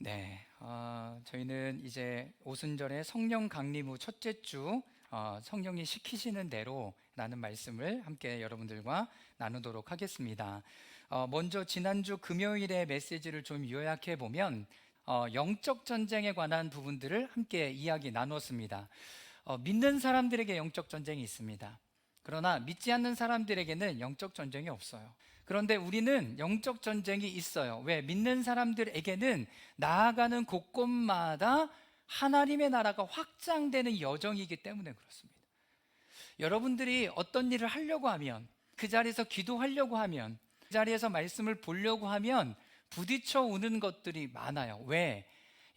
네, 저희는 이제 오순절에 성령 강림 후 첫째 주 성령이 시키시는 대로 라는 말씀을 함께 여러분들과 나누도록 하겠습니다. 먼저 지난주 금요일의 메시지를 좀 요약해 보면 영적 전쟁에 관한 부분들을 함께 이야기 나눴습니다. 믿는 사람들에게 영적 전쟁이 있습니다. 그러나 믿지 않는 사람들에게는 영적 전쟁이 없어요. 그런데 우리는 영적 전쟁이 있어요. 왜? 믿는 사람들에게는 나아가는 곳곳마다 하나님의 나라가 확장되는 여정이기 때문에 그렇습니다. 여러분들이 어떤 일을 하려고 하면, 그 자리에서 기도하려고 하면, 그 자리에서 말씀을 보려고 하면 부딪혀 오는 것들이 많아요. 왜?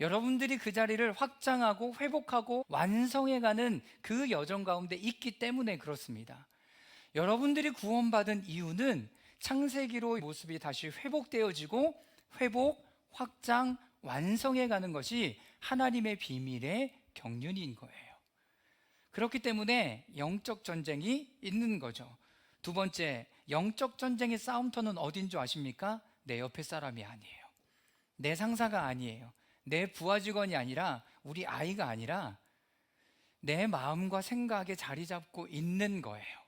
여러분들이 그 자리를 확장하고 회복하고 완성해가는 그 여정 가운데 있기 때문에 그렇습니다. 여러분들이 구원받은 이유는 창세기로 모습이 다시 회복되어지고 회복, 확장, 완성해가는 것이 하나님의 비밀의 경륜인 거예요. 그렇기 때문에 영적 전쟁이 있는 거죠. 두 번째, 영적 전쟁의 싸움터는 어딘 줄 아십니까? 내 옆에 사람이 아니에요. 내 상사가 아니에요. 내 부하 직원이 아니라 우리 아이가 아니라 내 마음과 생각에 자리 잡고 있는 거예요.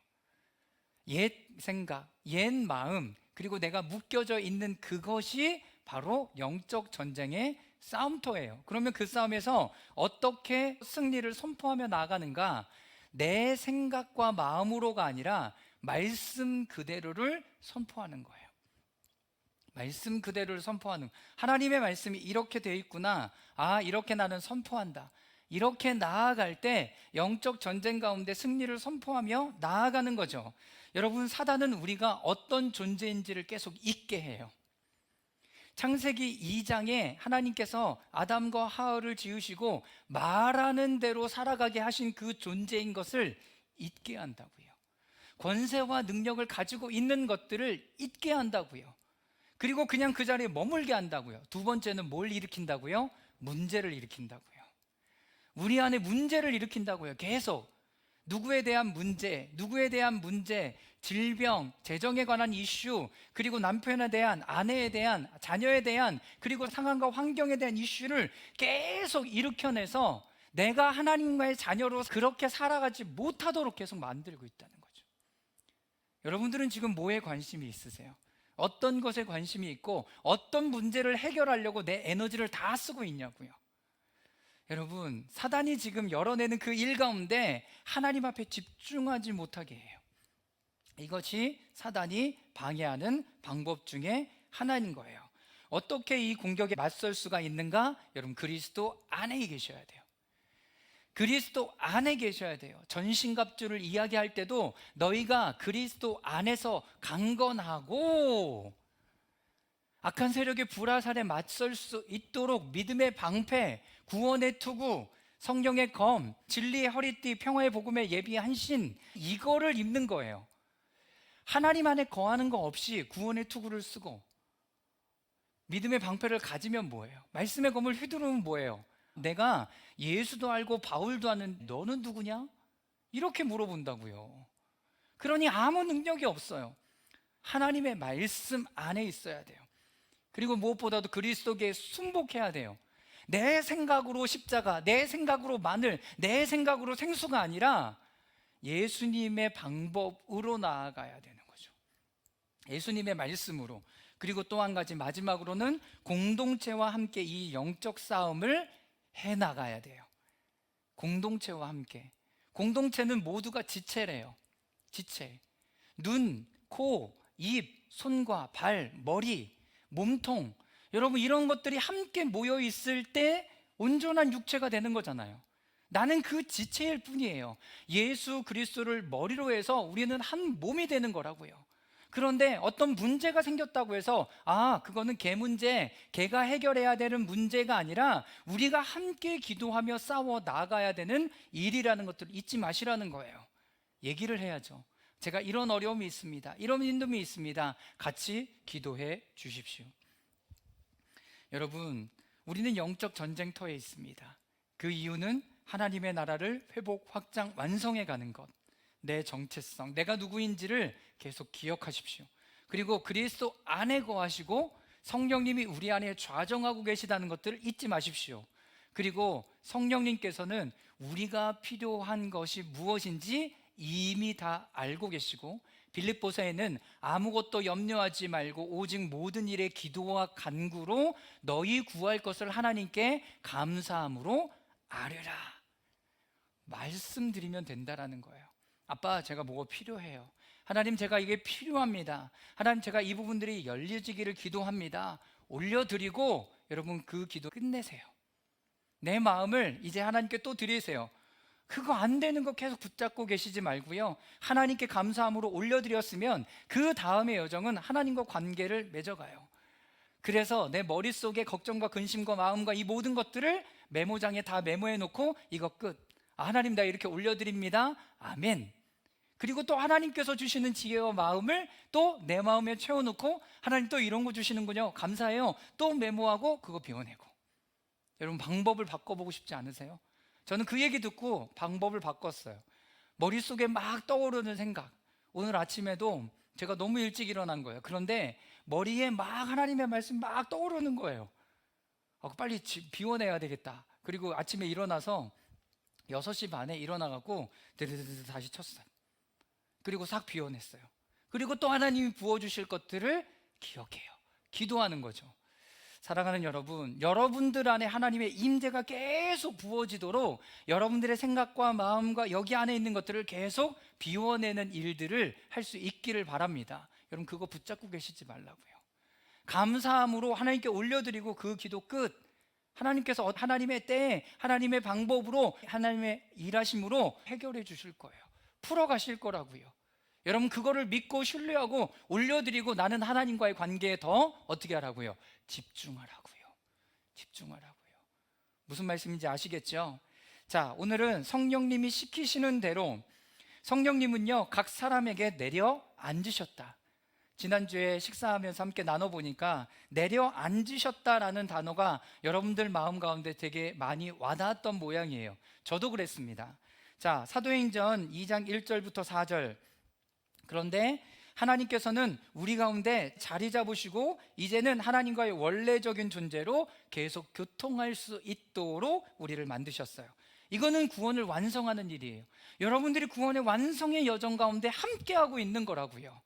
옛 생각, 옛 마음, 그리고 내가 묶여져 있는 그것이 바로 영적 전쟁의 싸움터예요. 그러면 그 싸움에서 어떻게 승리를 선포하며 나아가는가? 내 생각과 마음으로가 아니라 말씀 그대로를 선포하는 거예요. 말씀 그대로를 선포하는, 하나님의 말씀이 이렇게 되어 있구나, 이렇게 나는 선포한다, 이렇게 나아갈 때 영적 전쟁 가운데 승리를 선포하며 나아가는 거죠. 여러분, 사단은 우리가 어떤 존재인지를 계속 잊게 해요. 창세기 2장에 하나님께서 아담과 하와를 지으시고 말하는 대로 살아가게 하신 그 존재인 것을 잊게 한다고요. 권세와 능력을 가지고 있는 것들을 잊게 한다고요. 그리고 그냥 그 자리에 머물게 한다고요. 두 번째는 뭘 일으킨다고요? 문제를 일으킨다고요. 우리 안에 문제를 일으킨다고요. 계속 누구에 대한 문제, 질병, 재정에 관한 이슈, 그리고 남편에 대한, 아내에 대한, 자녀에 대한, 그리고 상황과 환경에 대한 이슈를 계속 일으켜내서 내가 하나님과의 자녀로 그렇게 살아가지 못하도록 계속 만들고 있다는 거죠. 여러분들은 지금 뭐에 관심이 있으세요? 어떤 것에 관심이 있고 어떤 문제를 해결하려고 내 에너지를 다 쓰고 있냐고요. 여러분, 사단이 지금 열어내는 그 일 가운데 하나님 앞에 집중하지 못하게 해요. 이것이 사단이 방해하는 방법 중에 하나인 거예요. 어떻게 이 공격에 맞설 수가 있는가? 여러분, 그리스도 안에 계셔야 돼요. 그리스도 안에 계셔야 돼요. 전신갑주를 이야기할 때도 너희가 그리스도 안에서 강건하고 악한 세력의 불화살에 맞설 수 있도록 믿음의 방패, 구원의 투구, 성령의 검, 진리의 허리띠, 평화의 복음에 예비한 신, 이거를 입는 거예요. 하나님 안에 거하는 거 없이 구원의 투구를 쓰고 믿음의 방패를 가지면 뭐예요? 말씀의 검을 휘두르면 뭐예요? 내가 예수도 알고 바울도 아는 너는 누구냐? 이렇게 물어본다고요. 그러니 아무 능력이 없어요. 하나님의 말씀 안에 있어야 돼요. 그리고 무엇보다도 그리스도께 순복해야 돼요. 내 생각으로 십자가, 내 생각으로 마늘, 내 생각으로 생수가 아니라 예수님의 방법으로 나아가야 되는 거죠. 예수님의 말씀으로. 그리고 또 한 가지, 마지막으로는 공동체와 함께 이 영적 싸움을 해나가야 돼요. 공동체와 함께. 공동체는 모두가 지체래요. 지체. 눈, 코, 입, 손과 발, 머리, 몸통, 여러분, 이런 것들이 함께 모여 있을 때 온전한 육체가 되는 거잖아요. 나는 그 지체일 뿐이에요. 예수 그리스도를 머리로 해서 우리는 한 몸이 되는 거라고요. 그런데 어떤 문제가 생겼다고 해서 그거는 걔 문제, 걔가 해결해야 되는 문제가 아니라 우리가 함께 기도하며 싸워 나가야 되는 일이라는 것들을 잊지 마시라는 거예요. 얘기를 해야죠. 제가 이런 어려움이 있습니다, 이런 힘듦이 있습니다, 같이 기도해 주십시오. 여러분, 우리는 영적 전쟁터에 있습니다. 그 이유는 하나님의 나라를 회복, 확장, 완성해 가는 것, 내 정체성, 내가 누구인지를 계속 기억하십시오. 그리고 그리스도 안에 거하시고 성령님이 우리 안에 좌정하고 계시다는 것들을 잊지 마십시오. 그리고 성령님께서는 우리가 필요한 것이 무엇인지 이미 다 알고 계시고, 빌립보서에는 아무것도 염려하지 말고 오직 모든 일에 기도와 간구로 너희 구할 것을 하나님께 감사함으로 아뢰라 말씀드리면 된다라는 거예요. 아빠, 제가 뭐가 필요해요. 하나님, 제가 이게 필요합니다. 하나님, 제가 이 부분들이 열려지기를 기도합니다. 올려드리고 여러분 그 기도 끝내세요. 내 마음을 이제 하나님께 또 드리세요. 그거 안 되는 거 계속 붙잡고 계시지 말고요, 하나님께 감사함으로 올려드렸으면 그 다음의 여정은 하나님과 관계를 맺어가요. 그래서 내 머릿속에 걱정과 근심과 마음과 이 모든 것들을 메모장에 다 메모해 놓고 이거 끝. 하나님, 나 이렇게 올려드립니다. 아멘. 그리고 또 하나님께서 주시는 지혜와 마음을 또 내 마음에 채워놓고, 하나님 또 이런 거 주시는군요, 감사해요. 또 메모하고 그거 비워내고. 여러분, 방법을 바꿔보고 싶지 않으세요? 저는 그 얘기 듣고 방법을 바꿨어요. 머릿속에 막 떠오르는 생각, 오늘 아침에도 제가 너무 일찍 일어난 거예요. 그런데 머리에 막 하나님의 말씀 막 떠오르는 거예요. 빨리 비워내야 되겠다. 그리고 아침에 일어나서 6시 반에 일어나갖고 드르르르 다시 쳤어요. 그리고 싹 비워냈어요. 그리고 또 하나님이 부어주실 것들을 기억해요. 기도하는 거죠. 사랑하는 여러분, 여러분들 안에 하나님의 임재가 계속 부어지도록 여러분들의 생각과 마음과 여기 안에 있는 것들을 계속 비워내는 일들을 할 수 있기를 바랍니다. 여러분, 그거 붙잡고 계시지 말라고요. 감사함으로 하나님께 올려드리고 그 기도 끝. 하나님께서 하나님의 때에 하나님의 방법으로 하나님의 일하심으로 해결해 주실 거예요. 풀어가실 거라고요. 여러분, 그거를 믿고 신뢰하고 올려드리고 나는 하나님과의 관계에 더 어떻게 하라고요? 집중하라고요. 집중하라고요. 무슨 말씀인지 아시겠죠? 자, 오늘은 성령님이 시키시는 대로 성령님은요, 각 사람에게 내려 앉으셨다. 지난주에 식사하면서 함께 나눠보니까 내려 앉으셨다라는 단어가 여러분들 마음 가운데 되게 많이 와닿았던 모양이에요. 저도 그랬습니다. 자, 사도행전 2장 1절부터 4절. 그런데 하나님께서는 우리 가운데 자리 잡으시고 이제는 하나님과의 원래적인 존재로 계속 교통할 수 있도록 우리를 만드셨어요. 이거는 구원을 완성하는 일이에요. 여러분들이 구원의 완성의 여정 가운데 함께하고 있는 거라고요.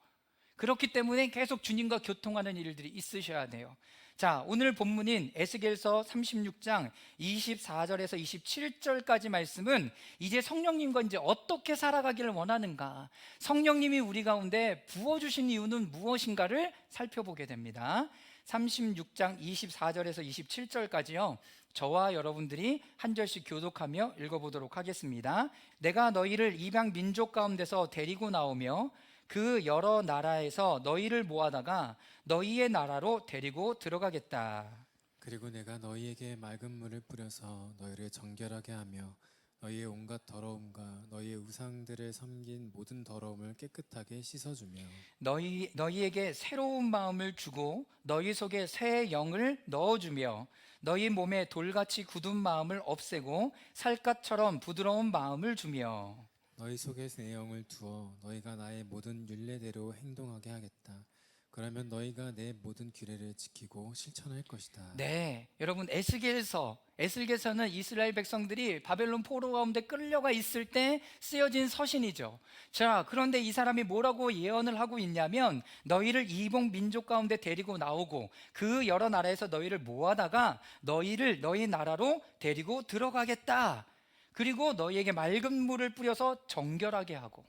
그렇기 때문에 계속 주님과 교통하는 일들이 있으셔야 돼요. 자, 오늘 본문인 에스겔서 36장 24절에서 27절까지 말씀은 이제 성령님과 이제 어떻게 살아가기를 원하는가, 성령님이 우리 가운데 부어주신 이유는 무엇인가를 살펴보게 됩니다. 36장 24절에서 27절까지요, 저와 여러분들이 한 절씩 교독하며 읽어보도록 하겠습니다. 내가 너희를 이방 민족 가운데서 데리고 나오며 그 여러 나라에서 너희를 모아다가 너희의 나라로 데리고 들어가겠다. 그리고 내가 너희에게 맑은 물을 뿌려서 너희를 정결하게 하며 너희의 온갖 더러움과 너희의 우상들을 섬긴 모든 더러움을 깨끗하게 씻어주며 너희에게 새로운 마음을 주고 너희 속에 새 영을 넣어주며 너희 몸에 돌같이 굳은 마음을 없애고 살갗처럼 부드러운 마음을 주며 너희 속에 내 영을 두어 너희가 나의 모든 율례대로 행동하게 하겠다. 그러면 너희가 내 모든 규례를 지키고 실천할 것이다. 네, 여러분, 에스겔서는 이스라엘 백성들이 바벨론 포로 가운데 끌려가 있을 때 쓰여진 서신이죠. 자, 그런데 이 사람이 뭐라고 예언을 하고 있냐면 너희를 이방 민족 가운데 데리고 나오고 그 여러 나라에서 너희를 모아다가 너희를 너희 나라로 데리고 들어가겠다. 그리고 너희에게 맑은 물을 뿌려서 정결하게 하고,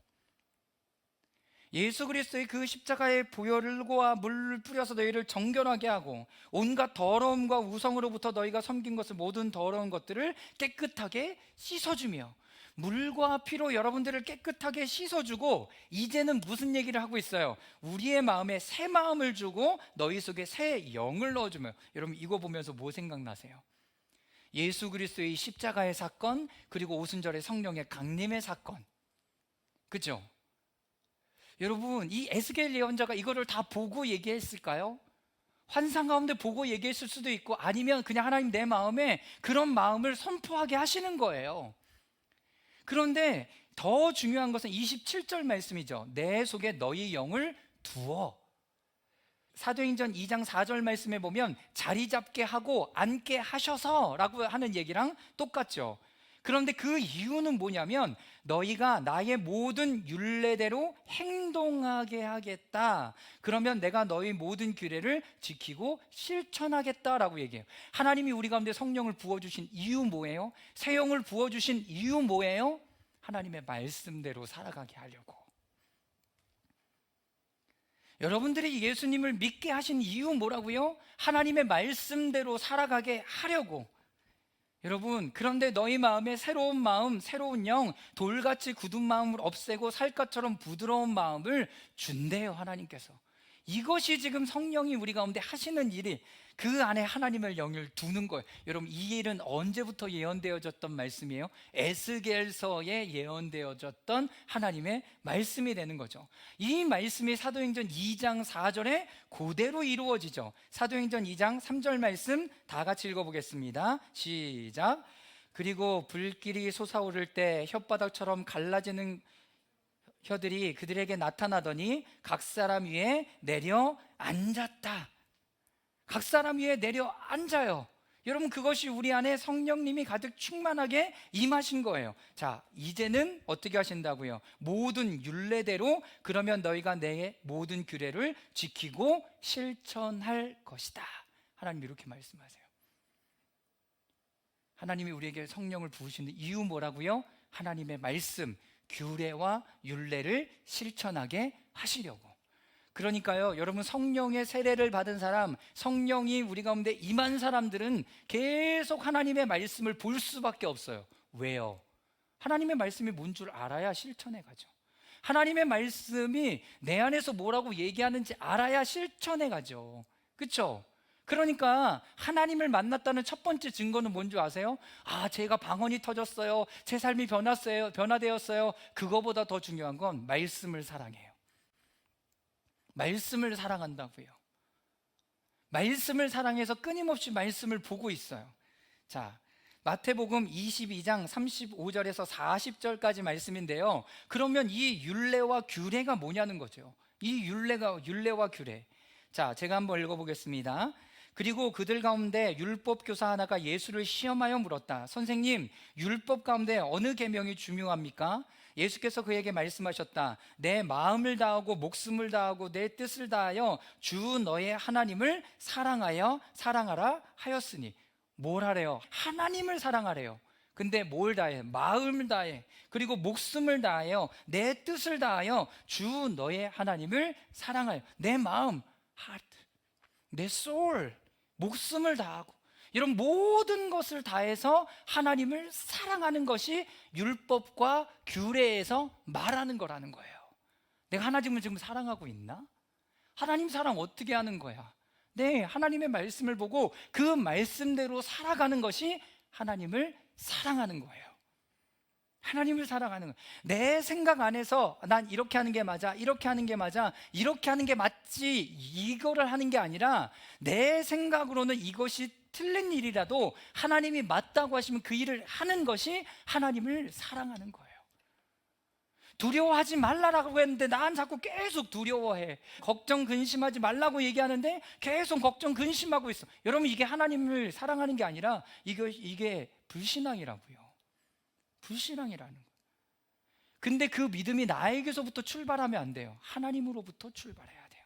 예수 그리스도의 그 십자가의 보혈과 물을 뿌려서 너희를 정결하게 하고 온갖 더러움과 우성으로부터 너희가 섬긴 것을 모든 더러운 것들을 깨끗하게 씻어주며, 물과 피로 여러분들을 깨끗하게 씻어주고 이제는 무슨 얘기를 하고 있어요? 우리의 마음에 새 마음을 주고 너희 속에 새 영을 넣어주며. 여러분, 이거 보면서 뭐 생각나세요? 예수 그리스도의 십자가의 사건, 그리고 오순절의 성령의 강림의 사건, 그죠? 여러분, 이 에스겔 예언자가 이거를 다 보고 얘기했을까요? 환상 가운데 보고 얘기했을 수도 있고, 아니면 그냥 하나님 내 마음에 그런 마음을 선포하게 하시는 거예요. 그런데 더 중요한 것은 27절 말씀이죠. 내 속에 너희 영을 두어. 사도행전 2장 4절 말씀에 보면 자리 잡게 하고 앉게 하셔서 라고 하는 얘기랑 똑같죠. 그런데 그 이유는 뭐냐면 너희가 나의 모든 율례대로 행동하게 하겠다. 그러면 내가 너희 모든 규례를 지키고 실천하겠다라고 얘기해요. 하나님이 우리 가운데 성령을 부어주신 이유 뭐예요? 새 영을 부어주신 이유 뭐예요? 하나님의 말씀대로 살아가게 하려고. 여러분들이 예수님을 믿게 하신 이유 뭐라고요? 하나님의 말씀대로 살아가게 하려고. 여러분, 그런데 너희 마음에 새로운 마음, 새로운 영, 돌같이 굳은 마음을 없애고 살갗처럼 부드러운 마음을 준대요, 하나님께서. 이것이 지금 성령이 우리 가운데 하시는 일이, 그 안에 하나님의 영을 두는 거예요. 여러분, 이 일은 언제부터 예언되어졌던 말씀이에요? 에스겔서에 예언되어졌던 하나님의 말씀이 되는 거죠. 이 말씀이 사도행전 2장 4절에 그대로 이루어지죠. 사도행전 2장 3절 말씀 다 같이 읽어보겠습니다. 시작. 그리고 불길이 솟아오를 때 혓바닥처럼 갈라지는 혀들이 그들에게 나타나더니 각 사람 위에 내려 앉았다. 각 사람 위에 내려 앉아요. 여러분, 그것이 우리 안에 성령님이 가득 충만하게 임하신 거예요. 자, 이제는 어떻게 하신다고요? 모든 율례대로 그러면 너희가 내 모든 규례를 지키고 실천할 것이다. 하나님 이렇게 말씀하세요. 하나님이 우리에게 성령을 부으시는 이유 뭐라고요? 하나님의 말씀, 규례와 율례를 실천하게 하시려고. 그러니까요, 여러분, 성령의 세례를 받은 사람, 성령이 우리 가운데 임한 사람들은 계속 하나님의 말씀을 볼 수밖에 없어요. 왜요? 하나님의 말씀이 뭔 줄 알아야 실천해 가죠. 하나님의 말씀이 내 안에서 뭐라고 얘기하는지 알아야 실천해 가죠. 그렇죠? 그러니까 하나님을 만났다는 첫 번째 증거는 뭔지 아세요? 아, 제가 방언이 터졌어요. 제 삶이 변화되었어요. 그거보다 더 중요한 건 말씀을 사랑해요. 말씀을 사랑한다고요. 말씀을 사랑해서 끊임없이 말씀을 보고 있어요. 자, 마태복음 22장 35절에서 40절까지 말씀인데요. 그러면 이 율례와 규례가 뭐냐는 거죠. 이 율례와 규례. 자, 제가 한번 읽어보겠습니다. 그리고 그들 가운데 율법 교사 하나가 예수를 시험하여 물었다. 선생님, 율법 가운데 어느 계명이 중요합니까? 예수께서 그에게 말씀하셨다. 내 마음을 다하고 목숨을 다하고 내 뜻을 다하여 주 너의 하나님을 사랑하라 하였으니. 뭘 하래요? 하나님을 사랑하래요. 근데 뭘 다해? 마음을 다해. 그리고 목숨을 다하여 내 뜻을 다하여 주 너의 하나님을 사랑하여. 내 마음, heart, 내 soul, 목숨을 다하고 이런 모든 것을 다해서 하나님을 사랑하는 것이 율법과 규례에서 말하는 거라는 거예요. 내가 하나님을 지금 사랑하고 있나? 하나님 사랑 어떻게 하는 거야? 네, 하나님의 말씀을 보고 그 말씀대로 살아가는 것이 하나님을 사랑하는 거예요. 하나님을 사랑하는 거예요. 내 생각 안에서 난 이렇게 하는 게 맞아, 이렇게 하는 게 맞아, 이렇게 하는 게 맞지, 이거를 하는 게 아니라 내 생각으로는 이것이 틀린 일이라도 하나님이 맞다고 하시면 그 일을 하는 것이 하나님을 사랑하는 거예요. 두려워하지 말라라고 했는데 난 자꾸 계속 두려워해. 걱정 근심하지 말라고 얘기하는데 계속 걱정 근심하고 있어. 여러분, 이게 하나님을 사랑하는 게 아니라 이게 불신앙이라고요. 불신앙이라는 거예요. 근데 그 믿음이 나에게서부터 출발하면 안 돼요. 하나님으로부터 출발해야 돼요.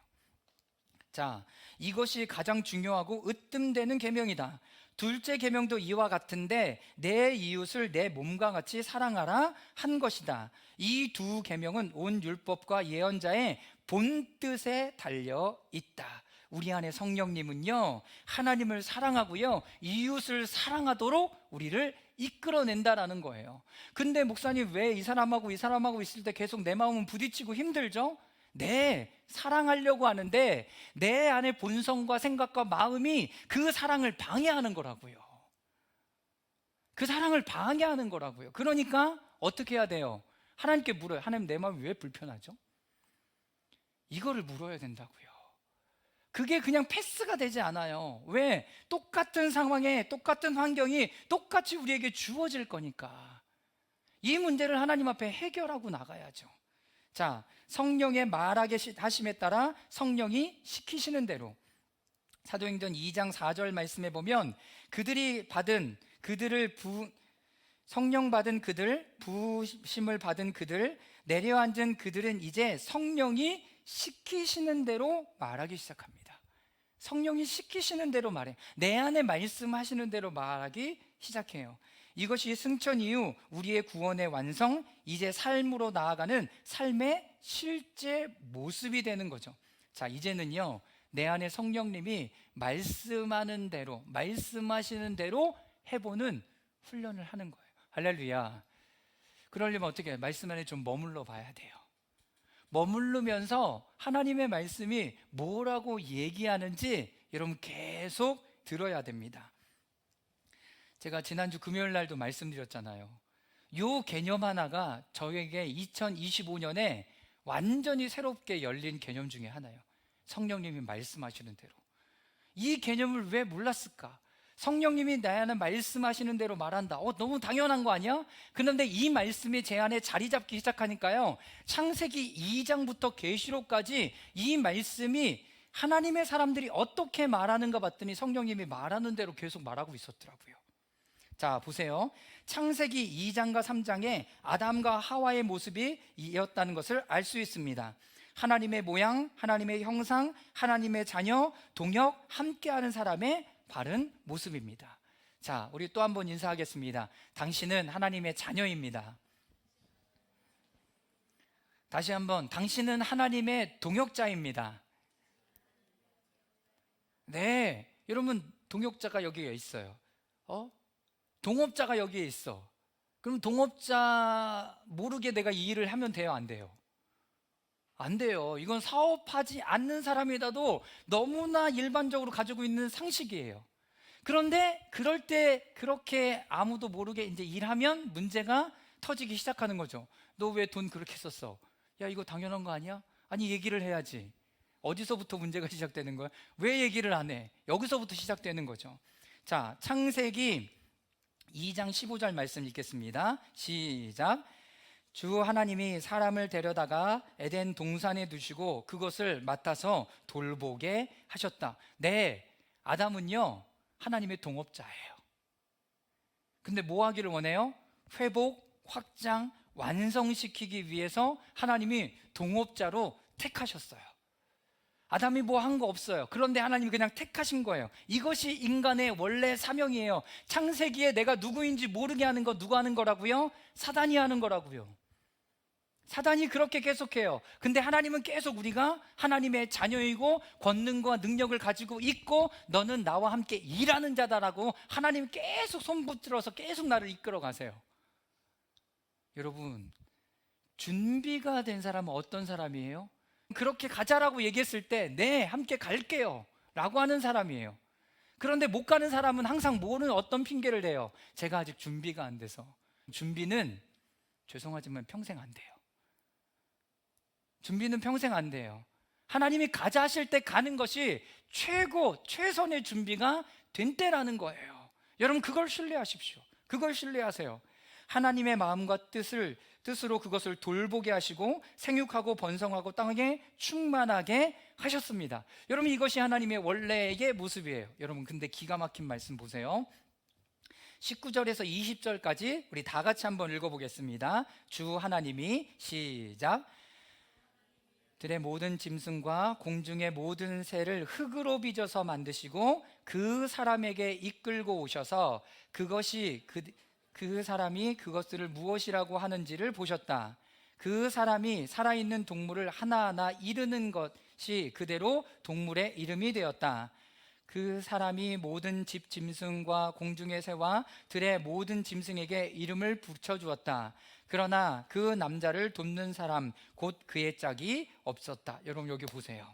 자, 이것이 가장 중요하고 으뜸되는 계명이다. 둘째 계명도 이와 같은데 내 이웃을 내 몸과 같이 사랑하라 한 것이다. 이 두 계명은 온 율법과 예언자의 본뜻에 달려 있다. 우리 안에 성령님은요, 하나님을 사랑하고요, 이웃을 사랑하도록 우리를 이끌어낸다라는 거예요. 근데 목사님, 왜 이 사람하고 있을 때 계속 내 마음은 부딪히고 힘들죠? 네, 사랑하려고 하는데 내 안의 본성과 생각과 마음이 그 사랑을 방해하는 거라고요. 그 사랑을 방해하는 거라고요. 그러니까 어떻게 해야 돼요? 하나님께 물어요. 하나님, 내 마음이 왜 불편하죠? 이거를 물어야 된다고요. 그게 그냥 패스가 되지 않아요. 왜? 똑같은 상황에 똑같은 환경이 똑같이 우리에게 주어질 거니까 이 문제를 하나님 앞에 해결하고 나가야죠. 자, 성령의 말하게 하심에 따라 성령이 시키시는 대로. 사도행전 2장 4절 말씀에 보면 성령 받은 그들, 부심을 받은 그들, 내려앉은 그들은 이제 성령이 시키시는 대로 말하기 시작합니다. 성령이 시키시는 대로 말해. 내 안에 말씀하시는 대로 말하기 시작해요. 이것이 승천 이후 우리의 구원의 완성, 이제 삶으로 나아가는 삶의 실제 모습이 되는 거죠. 자, 이제는요, 내 안에 성령님이 말씀하는 대로, 말씀하시는 대로 해보는 훈련을 하는 거예요. 할렐루야. 그러려면 어떻게 해요? 말씀 안에 좀 머물러 봐야 돼요. 머무르면서 하나님의 말씀이 뭐라고 얘기하는지 여러분 계속 들어야 됩니다. 제가 지난주 금요일 날도 말씀드렸잖아요. 요 개념 하나가 저에게 2025년에 완전히 새롭게 열린 개념 중에 하나예요. 성령님이 말씀하시는 대로. 이 개념을 왜 몰랐을까? 성령님이 내 안에 말씀하시는 대로 말한다. 너무 당연한 거 아니야? 그런데 이 말씀이 제 안에 자리 잡기 시작하니까요, 창세기 2장부터 계시록까지 이 말씀이 하나님의 사람들이 어떻게 말하는가 봤더니 성령님이 말하는 대로 계속 말하고 있었더라고요. 자, 보세요. 창세기 2장과 3장에 아담과 하와의 모습이 이었다는 것을 알 수 있습니다. 하나님의 모양, 하나님의 형상, 하나님의 자녀, 동역, 함께하는 사람의 바른 모습입니다. 자, 우리 또 한 번 인사하겠습니다. 당신은 하나님의 자녀입니다. 다시 한번, 당신은 하나님의 동역자입니다. 네, 여러분, 동역자가 여기에 있어요. 동업자가 여기에 있어. 그럼 동업자 모르게 내가 이 일을 하면 돼요, 안 돼요? 안 돼요. 이건 사업하지 않는 사람이라도 너무나 일반적으로 가지고 있는 상식이에요. 그런데 그럴 때 그렇게 아무도 모르게 이제 일하면 문제가 터지기 시작하는 거죠. 너 왜 돈 그렇게 썼어? 야, 이거 당연한 거 아니야? 아니, 얘기를 해야지. 어디서부터 문제가 시작되는 거야? 왜 얘기를 안 해? 여기서부터 시작되는 거죠. 자, 창세기 2장 15절 말씀 읽겠습니다. 시작. 주 하나님이 사람을 데려다가 에덴 동산에 두시고 그것을 맡아서 돌보게 하셨다. 네, 아담은요, 하나님의 동업자예요. 근데 뭐 하기를 원해요? 회복, 확장, 완성시키기 위해서 하나님이 동업자로 택하셨어요. 아담이 뭐 한 거 없어요. 그런데 하나님이 그냥 택하신 거예요. 이것이 인간의 원래 사명이에요. 창세기에 내가 누구인지 모르게 하는 거 누가 하는 거라고요? 사단이 하는 거라고요. 사단이 그렇게 계속해요. 근데 하나님은 계속 우리가 하나님의 자녀이고 권능과 능력을 가지고 있고 너는 나와 함께 일하는 자다라고 하나님 계속 손붙들어서 계속 나를 이끌어 가세요. 여러분, 준비가 된 사람은 어떤 사람이에요? 그렇게 가자라고 얘기했을 때 네, 함께 갈게요 라고 하는 사람이에요. 그런데 못 가는 사람은 항상 모르는 어떤 핑계를 대요. 제가 아직 준비가 안 돼서. 준비는 죄송하지만 평생 안 돼요. 준비는 평생 안 돼요. 하나님이 가자 하실 때 가는 것이 최선의 준비가 된 때라는 거예요. 여러분, 그걸 신뢰하십시오. 그걸 신뢰하세요. 하나님의 마음과 뜻으로 그것을 돌보게 하시고 생육하고 번성하고 땅에 충만하게 하셨습니다. 여러분, 이것이 하나님의 원래의 모습이에요. 여러분, 근데 기가 막힌 말씀 보세요. 19절에서 20절까지 우리 다 같이 한번 읽어보겠습니다. 주 하나님이 시작. 들의 모든 짐승과 공중의 모든 새를 흙으로 빚어서 만드시고 그 사람에게 이끌고 오셔서 그것이 그 사람이 그것들을 무엇이라고 하는지를 보셨다. 그 사람이 살아있는 동물을 하나하나 이르는 것이 그대로 동물의 이름이 되었다. 그 사람이 모든 집 짐승과 공중의 새와 들의 모든 짐승에게 이름을 붙여주었다. 그러나 그 남자를 돕는 사람 곧 그의 짝이 없었다. 여러분, 여기 보세요.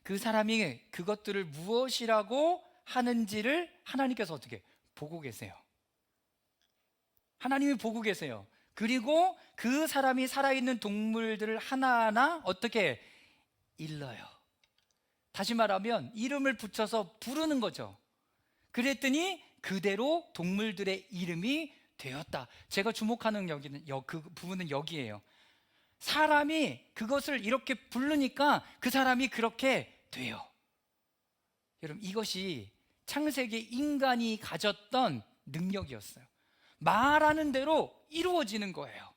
그 사람이 그것들을 무엇이라고 하는지를 하나님께서 어떻게 보고 계세요. 하나님이 보고 계세요. 그리고 그 사람이 살아있는 동물들을 하나하나 어떻게 일러요. 다시 말하면 이름을 붙여서 부르는 거죠. 그랬더니 그대로 동물들의 이름이 되었다. 제가 주목하는 그 부분은 여기에요. 사람이 그것을 이렇게 부르니까 그 사람이 그렇게 돼요. 여러분, 이것이 창세기 인간이 가졌던 능력이었어요. 말하는 대로 이루어지는 거예요.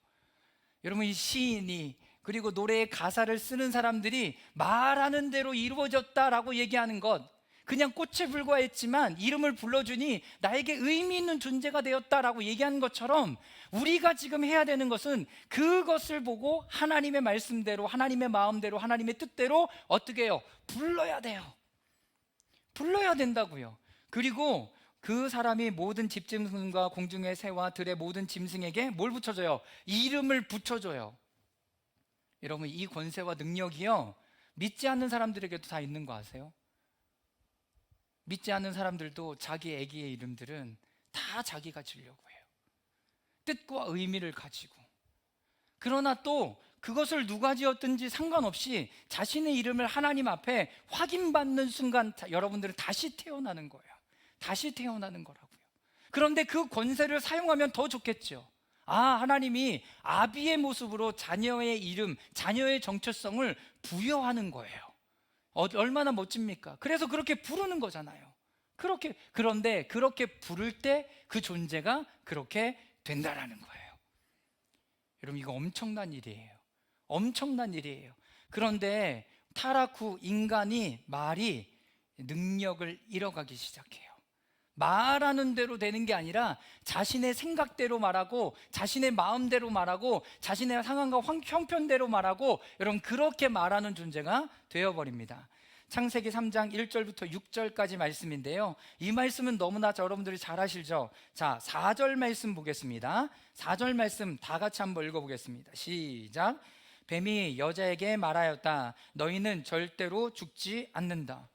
여러분, 이 시인이 그리고 노래의 가사를 쓰는 사람들이 말하는 대로 이루어졌다라고 얘기하는 것, 그냥 꽃에 불과했지만 이름을 불러주니 나에게 의미 있는 존재가 되었다라고 얘기하는 것처럼, 우리가 지금 해야 되는 것은 그것을 보고 하나님의 말씀대로, 하나님의 마음대로, 하나님의 뜻대로 어떻게 해요? 불러야 돼요. 불러야 된다고요. 그리고 그 사람이 모든 집짐승과 공중의 새와 들의 모든 짐승에게 뭘 붙여줘요? 이름을 붙여줘요. 여러분, 이 권세와 능력이요, 믿지 않는 사람들에게도 다 있는 거 아세요? 믿지 않는 사람들도 자기 아기의 이름들은 다 자기가 지으려고 해요. 뜻과 의미를 가지고. 그러나 또 그것을 누가 지었든지 상관없이 자신의 이름을 하나님 앞에 확인받는 순간 여러분들은 다시 태어나는 거예요. 다시 태어나는 거라고요. 그런데 그 권세를 사용하면 더 좋겠죠. 하나님이 아비의 모습으로 자녀의 이름, 자녀의 정체성을 부여하는 거예요. 얼마나 멋집니까? 그래서 그렇게 부르는 거잖아요. 그런데 그렇게 부를 때 그 존재가 그렇게 된다라는 거예요. 여러분, 이거 엄청난 일이에요. 엄청난 일이에요. 그런데 타락 후 인간이 말이 능력을 잃어가기 시작해요. 말하는 대로 되는 게 아니라 자신의 생각대로 말하고, 자신의 마음대로 말하고, 자신의 상황과 형편대로 말하고, 여러분, 그렇게 말하는 존재가 되어버립니다. 창세기 3장 1절부터 6절까지 말씀인데요, 이 말씀은 너무나 여러분들이 잘 아시죠? 자, 4절 말씀 보겠습니다. 4절 말씀 다 같이 한번 읽어보겠습니다. 시작. 뱀이 여자에게 말하였다. 너희는 절대로 죽지 않는다.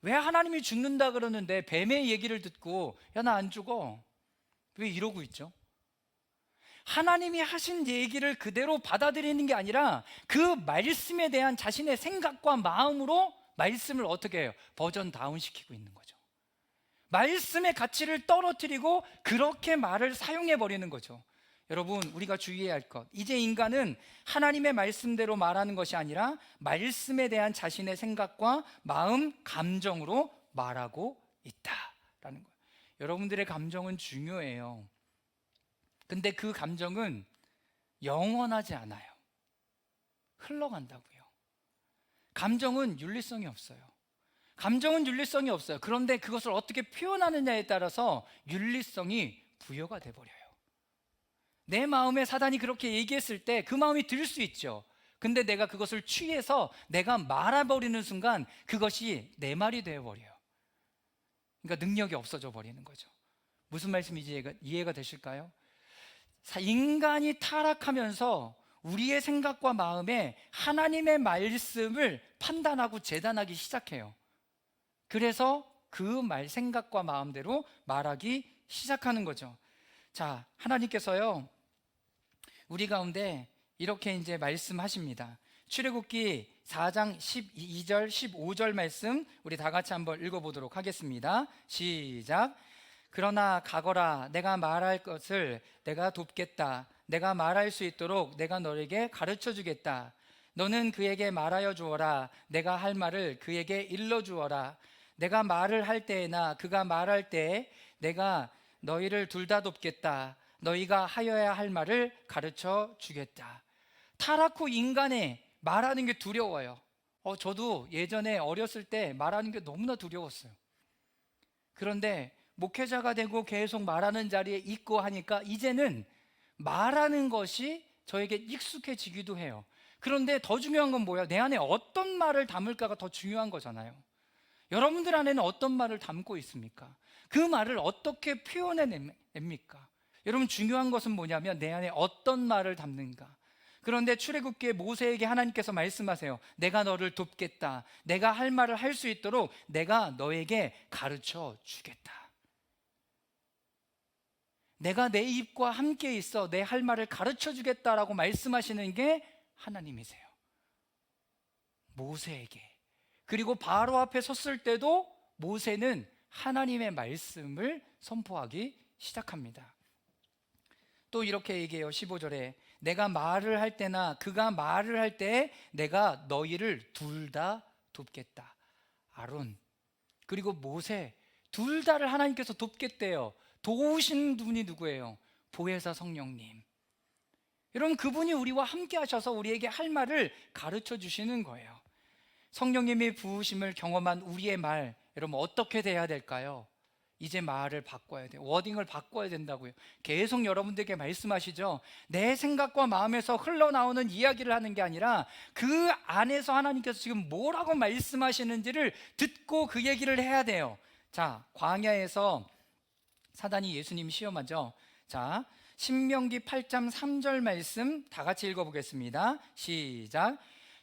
왜 하나님이 죽는다 그러는데 뱀의 얘기를 듣고 야, 나 안 죽어, 왜 이러고 있죠? 하나님이 하신 얘기를 그대로 받아들이는 게 아니라 그 말씀에 대한 자신의 생각과 마음으로 말씀을 어떻게 해요? 버전 다운 시키고 있는 거죠. 말씀의 가치를 떨어뜨리고 그렇게 말을 사용해 버리는 거죠. 여러분, 우리가 주의해야 할 것, 이제 인간은 하나님의 말씀대로 말하는 것이 아니라 말씀에 대한 자신의 생각과 마음, 감정으로 말하고 있다라는 거예요. 여러분들의 감정은 중요해요. 근데 그 감정은 영원하지 않아요. 흘러간다고요. 감정은 윤리성이 없어요. 감정은 윤리성이 없어요. 그런데 그것을 어떻게 표현하느냐에 따라서 윤리성이 부여가 돼버려요. 내 마음에 사단이 그렇게 얘기했을 때 그 마음이 들 수 있죠. 근데 내가 그것을 취해서 내가 말아버리는 순간 그것이 내 말이 되어버려요. 그러니까 능력이 없어져 버리는 거죠. 무슨 말씀인지 이해가 되실까요? 인간이 타락하면서 우리의 생각과 마음에 하나님의 말씀을 판단하고 재단하기 시작해요. 그래서 그 생각과 마음대로 말하기 시작하는 거죠. 자, 하나님께서요, 우리 가운데 이렇게 이제 말씀하십니다. 출애굽기 4장 12절 15절 말씀 우리 다 같이 한번 읽어보도록 하겠습니다. 시작. 그러나 가거라, 내가 말할 것을 내가 돕겠다. 내가 말할 수 있도록 내가 너에게 가르쳐 주겠다. 너는 그에게 말하여 주어라. 내가 할 말을 그에게 일러 주어라. 내가 말을 할 때에나 그가 말할 때에 내가 너희를 둘 다 돕겠다. 너희가 하여야 할 말을 가르쳐 주겠다. 타락 후 인간의 말하는 게 두려워요. 저도 예전에 어렸을 때 말하는 게 너무나 두려웠어요. 그런데 목회자가 되고 계속 말하는 자리에 있고 하니까 이제는 말하는 것이 저에게 익숙해지기도 해요. 그런데 더 중요한 건 뭐예요? 내 안에 어떤 말을 담을까가 더 중요한 거잖아요. 여러분들 안에는 어떤 말을 담고 있습니까? 그 말을 어떻게 표현해냅니까? 여러분, 중요한 것은 뭐냐면 내 안에 어떤 말을 담는가. 그런데 출애굽기에 모세에게 하나님께서 말씀하세요. 내가 너를 돕겠다. 내가 할 말을 할 수 있도록 내가 너에게 가르쳐 주겠다. 내가 내 입과 함께 있어 내 할 말을 가르쳐 주겠다라고 말씀하시는 게 하나님이세요. 모세에게. 그리고 바로 앞에 섰을 때도 모세는 하나님의 말씀을 선포하기 시작합니다. 또 이렇게 얘기해요. 15절에 내가 말을 할 때나 그가 말을 할 때 내가 너희를 둘 다 돕겠다. 아론 그리고 모세 둘 다를 하나님께서 돕겠대요. 도우시는 분이 누구예요? 보혜사 성령님. 여러분, 그분이 우리와 함께 하셔서 우리에게 할 말을 가르쳐 주시는 거예요. 성령님의 부으심을 경험한 우리의 말, 여러분 어떻게 돼야 될까요? 이제 말을 바꿔야 돼요. 워딩을 바꿔야 된다고요. 계속 여러분들에게 말씀하시죠. 내 생각과 마음에서 흘러나오는 이야기를 하는 게 아니라 그 안에서 하나님께서 지금 뭐라고 말씀하시는지를 듣고 그 얘기를 해야 돼요. 자, 광야에서 사단이 예수님 시험하죠. 자, 신명기 8장 3절 말씀 다 같이 읽어보겠습니다. 시작.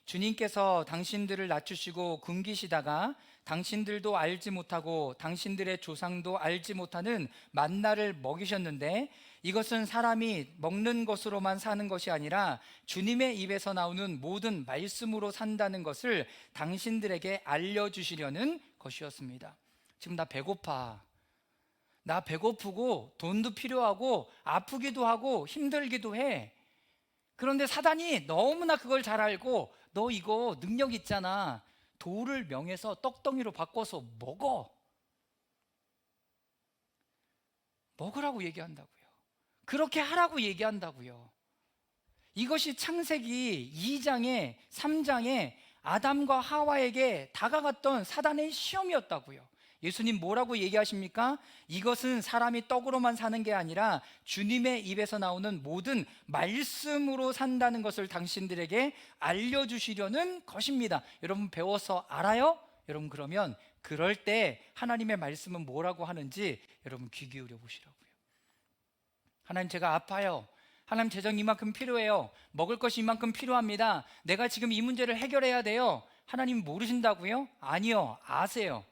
주님께서 당신들을 낮추시고 굶기시다가 당신들도 알지 못하고 당신들의 조상도 알지 못하는 만나를 먹이셨는데 이것은 사람이 먹는 것으로만 사는 것이 아니라 주님의 입에서 나오는 모든 말씀으로 산다는 것을 당신들에게 알려주시려는 것이었습니다. 지금 나 배고파. 나 배고프고 돈도 필요하고 아프기도 하고 힘들기도 해. 그런데 사단이 너무나 그걸 잘 알고 너 이거 능력 있잖아. 돌을 명해서 떡덩이로 바꿔서 먹으라고 얘기한다고요. 그렇게 하라고 얘기한다고요. 이것이 창세기 2장에 3장에 아담과 하와에게 다가갔던 사단의 시험이었다고요. 예수님 뭐라고 얘기하십니까? 이것은 사람이 떡으로만 사는 게 아니라 주님의 입에서 나오는 모든 말씀으로 산다는 것을 당신들에게 알려주시려는 것입니다. 여러분 배워서 알아요? 여러분 그러면 그럴 때 하나님의 말씀은 뭐라고 하는지 여러분 귀 기울여 보시라고요. 하나님 제가 아파요. 하나님 재정 이만큼 필요해요. 먹을 것이 이만큼 필요합니다. 내가 지금 이 문제를 해결해야 돼요. 하나님 모르신다고요? 아니요, 아세요.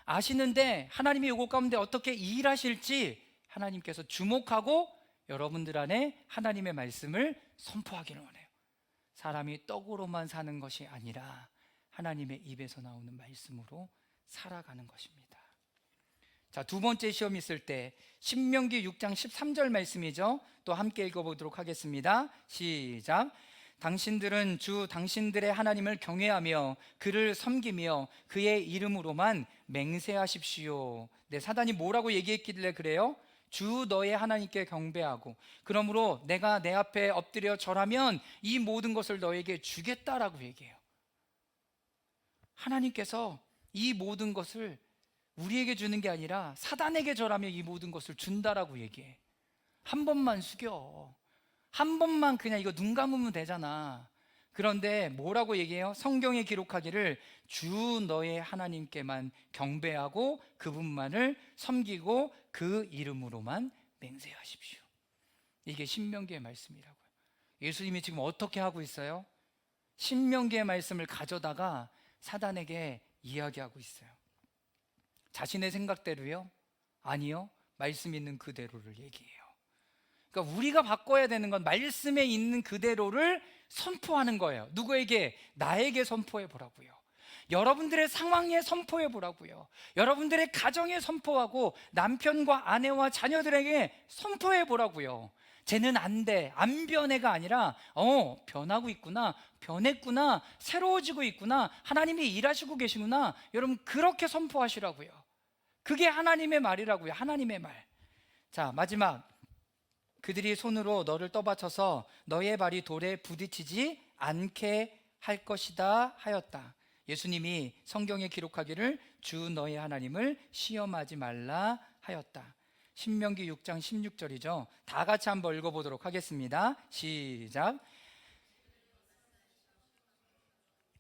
아시는데 하나님이 요것 가운데 어떻게 일하실지 하나님께서 주목하고 여러분들 안에 하나님의 말씀을 선포하기를 원해요. 사람이 떡으로만 사는 것이 아니라 하나님의 입에서 나오는 말씀으로 살아가는 것입니다. 자, 두 번째 시험이 있을 때 신명기 6장 13절 말씀이죠. 또 함께 읽어보도록 하겠습니다. 시작. 당신들은 주 당신들의 하나님을 경외하며 그를 섬기며 그의 이름으로만 맹세하십시오. 네, 사단이 뭐라고 얘기했길래 그래요? 주 너의 하나님께 경배하고 그러므로 내가 내 앞에 엎드려 절하면 이 모든 것을 너에게 주겠다라고 얘기해요. 하나님께서 이 모든 것을 우리에게 주는 게 아니라 사단에게 절하며 이 모든 것을 준다라고 얘기해. 한 번만 숙여. 한 번만 그냥 이거 눈 감으면 되잖아. 그런데 뭐라고 얘기해요? 성경에 기록하기를 주 너의 하나님께만 경배하고 그분만을 섬기고 그 이름으로만 맹세하십시오. 이게 신명기의 말씀이라고요. 예수님이 지금 어떻게 하고 있어요? 신명기의 말씀을 가져다가 사단에게 이야기하고 있어요. 자신의 생각대로요? 아니요, 말씀 있는 그대로를 얘기해요. 그러니까 우리가 바꿔야 되는 건 말씀에 있는 그대로를 선포하는 거예요. 누구에게? 나에게 선포해 보라고요. 여러분들의 상황에 선포해 보라고요. 여러분들의 가정에 선포하고 남편과 아내와 자녀들에게 선포해 보라고요. 쟤는 안 돼, 안 변해가 아니라 변하고 있구나, 변했구나, 새로워지고 있구나, 하나님이 일하시고 계시구나. 여러분 그렇게 선포하시라고요. 그게 하나님의 말이라고요. 하나님의 말. 자, 마지막. 그들이 손으로 너를 떠받쳐서 너의 발이 돌에 부딪히지 않게 할 것이다 하였다. 예수님이 성경에 기록하기를 주 너의 하나님을 시험하지 말라 하였다. 신명기 6장 16절이죠. 다 같이 한번 읽어보도록 하겠습니다. 시작.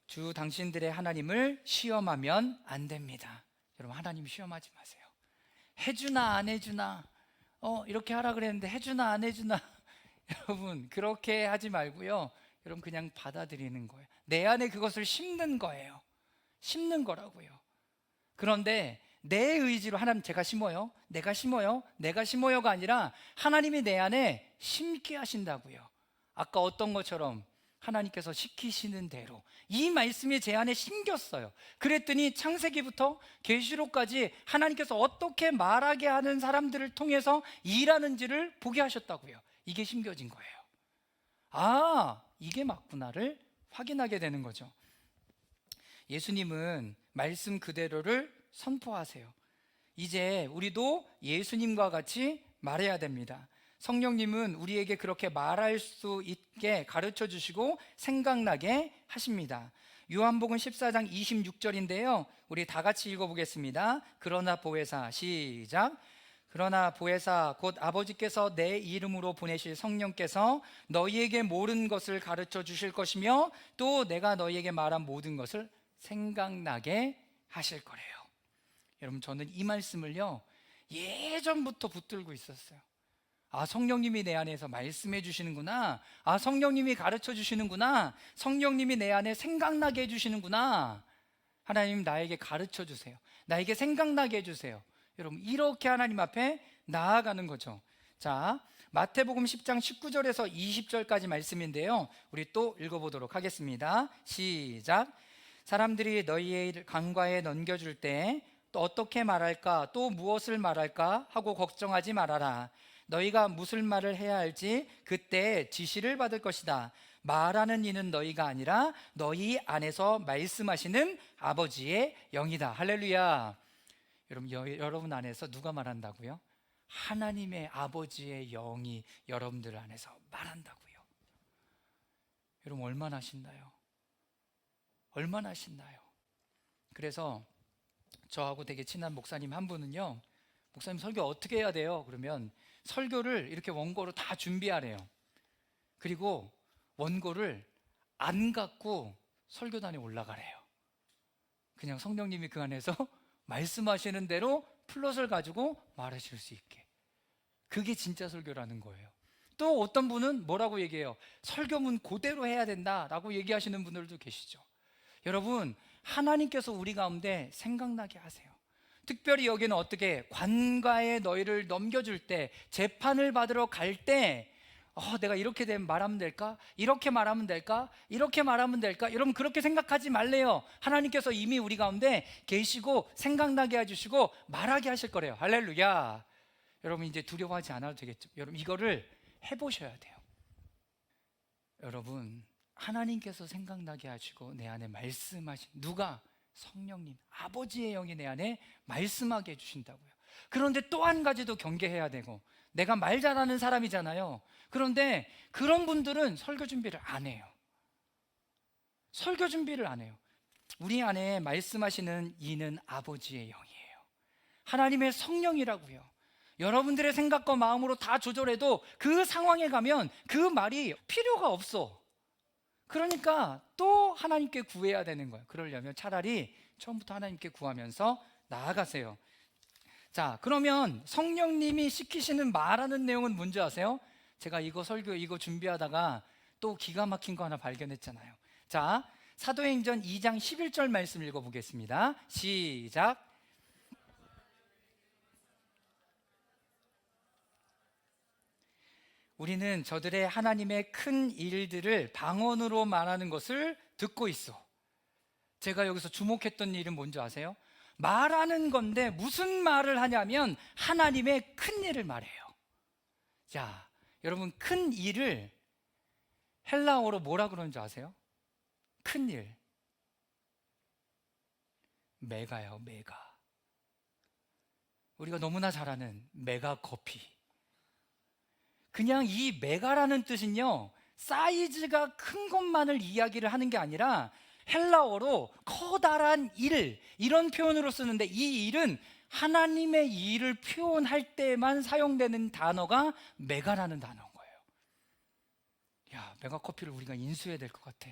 주 당신들의 하나님을 시험하면 안 됩니다. 여러분 하나님 시험하지 마세요. 해주나 안 해주나, 이렇게 하라 그랬는데 해주나 안 해주나 여러분 그렇게 하지 말고요. 여러분 그냥 받아들이는 거예요. 내 안에 그것을 심는 거예요. 심는 거라고요. 그런데 내 의지로 하나님 제가 심어요, 내가 심어요, 내가 심어요가 아니라 하나님이 내 안에 심게 하신다고요. 아까 어떤 것처럼 하나님께서 시키시는 대로 이 말씀이 제 안에 심겼어요. 그랬더니 창세기부터 계시록까지 하나님께서 어떻게 말하게 하는 사람들을 통해서 일하는지를 보게 하셨다고요. 이게 심겨진 거예요. 아, 이게 맞구나를 확인하게 되는 거죠. 예수님은 말씀 그대로를 선포하세요. 이제 우리도 예수님과 같이 말해야 됩니다. 성령님은 우리에게 그렇게 말할 수 있게 가르쳐 주시고 생각나게 하십니다. 요한복음 14장 26절인데요. 우리 다 같이 읽어보겠습니다. 그러나 보혜사, 시작. 그러나 보혜사 곧 아버지께서 내 이름으로 보내실 성령께서 너희에게 모든 것을 가르쳐 주실 것이며 또 내가 너희에게 말한 모든 것을 생각나게 하실 거래요. 여러분, 저는 이 말씀을요 예전부터 붙들고 있었어요. 아, 성령님이 내 안에서 말씀해 주시는구나. 아, 성령님이 가르쳐 주시는구나. 성령님이 내 안에 생각나게 해 주시는구나. 하나님, 나에게 가르쳐 주세요. 나에게 생각나게 해 주세요. 여러분, 이렇게 하나님 앞에 나아가는 거죠. 자, 마태복음 10장 19절에서 20절까지 말씀인데요, 우리 또 읽어보도록 하겠습니다. 시작. 사람들이 너희의 강과에 넘겨줄 때 또 어떻게 말할까, 또 무엇을 말할까 하고 걱정하지 말아라. 너희가 무슨 말을 해야 할지 그때 지시를 받을 것이다. 말하는 이는 너희가 아니라 너희 안에서 말씀하시는 아버지의 영이다. 할렐루야. 여러분, 여러분 안에서 누가 말한다고요? 하나님의 아버지의 영이 여러분들 안에서 말한다고요. 여러분, 얼마나 신나요? 얼마나 신나요? 그래서 저하고 되게 친한 목사님 한 분은요, 목사님 설교 어떻게 해야 돼요? 그러면 설교를 이렇게 원고로 다 준비하래요. 그리고 원고를 안 갖고 설교단에 올라가래요. 그냥 성령님이 그 안에서 말씀하시는 대로 플롯을 가지고 말하실 수 있게. 그게 진짜 설교라는 거예요. 또 어떤 분은 뭐라고 얘기해요? 설교문 그대로 해야 된다라고 얘기하시는 분들도 계시죠. 여러분, 하나님께서 우리 가운데 생각나게 하세요. 특별히 여기는 어떻게 관가에 너희를 넘겨줄 때, 재판을 받으러 갈 때, 내가 이렇게 되면 말하면 될까? 이렇게 말하면 될까? 이렇게 말하면 될까? 여러분, 그렇게 생각하지 말래요. 하나님께서 이미 우리 가운데 계시고 생각나게 해주시고 말하게 하실 거래요. 할렐루야. 여러분, 이제 두려워하지 않아도 되겠죠. 여러분, 이거를 해보셔야 돼요. 여러분, 하나님께서 생각나게 하시고 내 안에 말씀하신, 누가? 성령님, 아버지의 영이 내 안에 말씀하게 해주신다고요. 그런데 또 한 가지도 경계해야 되고, 내가 말 잘하는 사람이잖아요. 그런데 그런 분들은 설교 준비를 안 해요. 설교 준비를 안 해요. 우리 안에 말씀하시는 이는 아버지의 영이에요. 하나님의 성령이라고요. 여러분들의 생각과 마음으로 다 조절해도 그 상황에 가면 그 말이 필요가 없어. 그러니까 또 하나님께 구해야 되는 거예요. 그러려면 차라리 처음부터 하나님께 구하면서 나아가세요. 자, 그러면 성령님이 시키시는 말하는 내용은 뭔지 아세요? 제가 이거 설교 이거 준비하다가 또 기가 막힌 거 하나 발견했잖아요. 자, 사도행전 2장 11절 말씀 읽어보겠습니다. 시작. 우리는 저들의 하나님의 큰 일들을 방언으로 말하는 것을 듣고 있어. 제가 여기서 주목했던 일은 뭔지 아세요? 말하는 건데 무슨 말을 하냐면 하나님의 큰 일을 말해요. 자, 여러분, 큰 일을 헬라어로 뭐라 그러는지 아세요? 큰 일. 메가요, 메가. 우리가 너무나 잘 아는 메가 커피. 그냥 이 메가라는 뜻은요, 사이즈가 큰 것만을 이야기를 하는 게 아니라 헬라어로 커다란 일, 이런 표현으로 쓰는데, 이 일은 하나님의 일을 표현할 때만 사용되는 단어가 메가라는 단어인 거예요. 야, 메가 커피를 우리가 인수해야 될 것 같아.